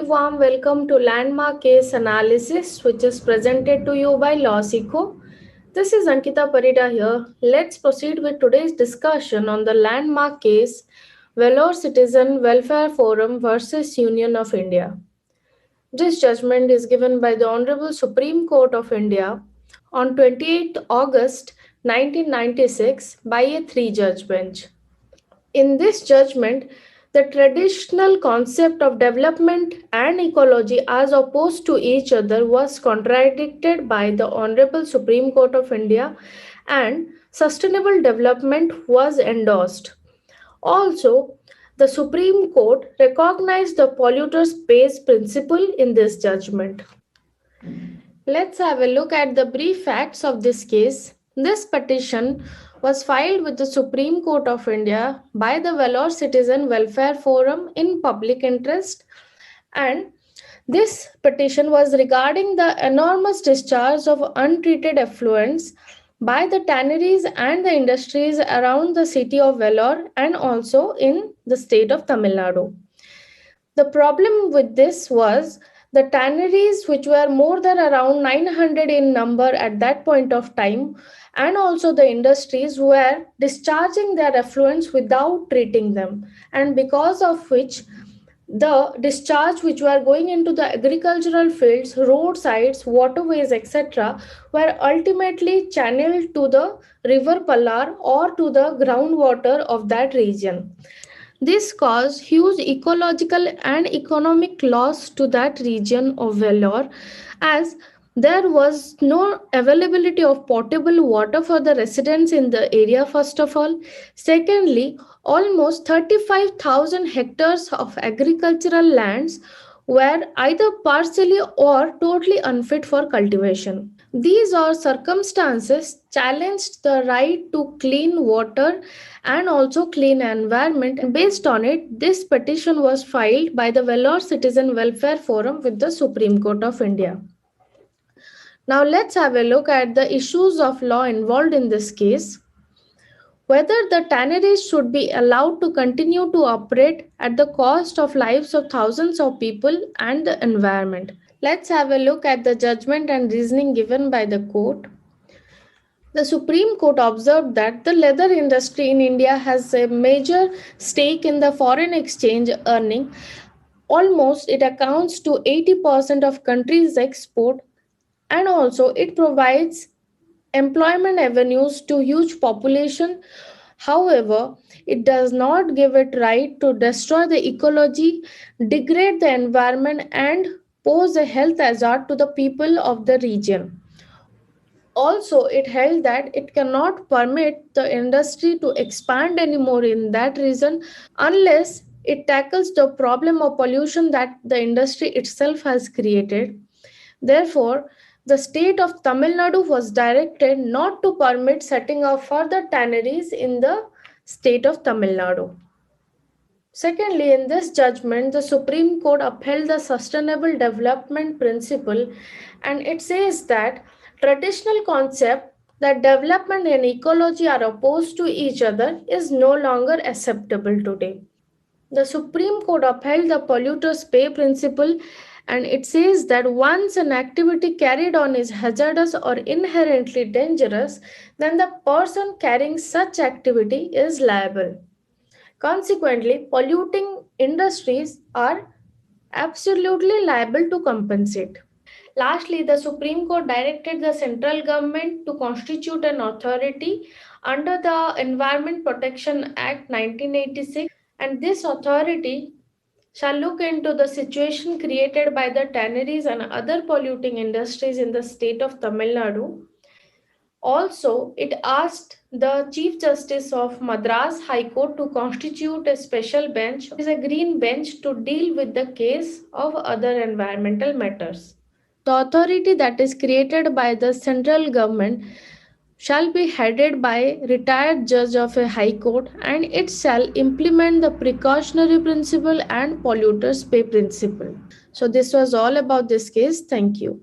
warm welcome to Landmark Case Analysis, which is presented to you by Lawsico. This is Ankita Parida here. Let's proceed with today's discussion on the landmark case Vellore Citizen Welfare Forum versus Union of India. This judgment is given by the Honorable Supreme Court of India on 28th August 1996 by a three-judge bench. In this judgment, the traditional concept of development and ecology as opposed to each other was contradicted by the Honorable Supreme Court of India and sustainable development was endorsed. Also, the Supreme Court recognized the polluter pays principle in this judgment. Let's have a look at the brief facts of this case. This petition was filed with the Supreme Court of India by the Vellore Citizen Welfare Forum in public interest, and this petition was regarding the enormous discharge of untreated effluents by the tanneries and the industries around the city of Vellore and also in the state of Tamil Nadu. The problem with this was the tanneries, which were more than around 900 in number at that point of time, and also the industries were discharging their effluents without treating them, and because of which the discharge which were going into the agricultural fields, roadsides, waterways, etc., were ultimately channeled to the river Pallar or to the groundwater of that region. This caused huge ecological and economic loss to that region of Vellore, as there was no availability of potable water for the residents in the area, first of all. Secondly, almost 35,000 hectares of agricultural lands were either partially or totally unfit for cultivation. These are circumstances challenged the right to clean water and also clean environment. And based on it, this petition was filed by the Vellore Citizen Welfare Forum with the Supreme Court of India. Now let's have a look at the issues of law involved in this case. Whether the tanneries should be allowed to continue to operate at the cost of lives of thousands of people and the environment. Let's have a look at the judgment and reasoning given by the court. The Supreme Court observed that the leather industry in India has a major stake in the foreign exchange earning. Almost it accounts to 80% of country's export, and also it provides employment avenues to huge population. However, it does not give it right to destroy the ecology, degrade the environment, and pose a health hazard to the people of the region. Also, it held that it cannot permit the industry to expand anymore in that region unless it tackles the problem of pollution that the industry itself has created. Therefore, the state of Tamil Nadu was directed not to permit setting of further tanneries in the state of Tamil Nadu. Secondly, in this judgment, the Supreme Court upheld the sustainable development principle, and it says that traditional concept that development and ecology are opposed to each other is no longer acceptable today. The Supreme Court upheld the polluter's pay principle, and it says that once an activity carried on is hazardous or inherently dangerous, then the person carrying such activity is liable. Consequently, polluting industries are absolutely liable to compensate. Lastly, the Supreme Court directed the central government to constitute an authority under the Environment Protection Act 1986, and this authority shall look into the situation created by the tanneries and other polluting industries in the state of Tamil Nadu. Also, it asked the Chief Justice of Madras High Court to constitute a special bench, which is a green bench, to deal with the case of other environmental matters. The authority that is created by the central government shall be headed by retired judge of a high court, and it shall implement the precautionary principle and polluters pay principle. So this was all about this case. Thank you.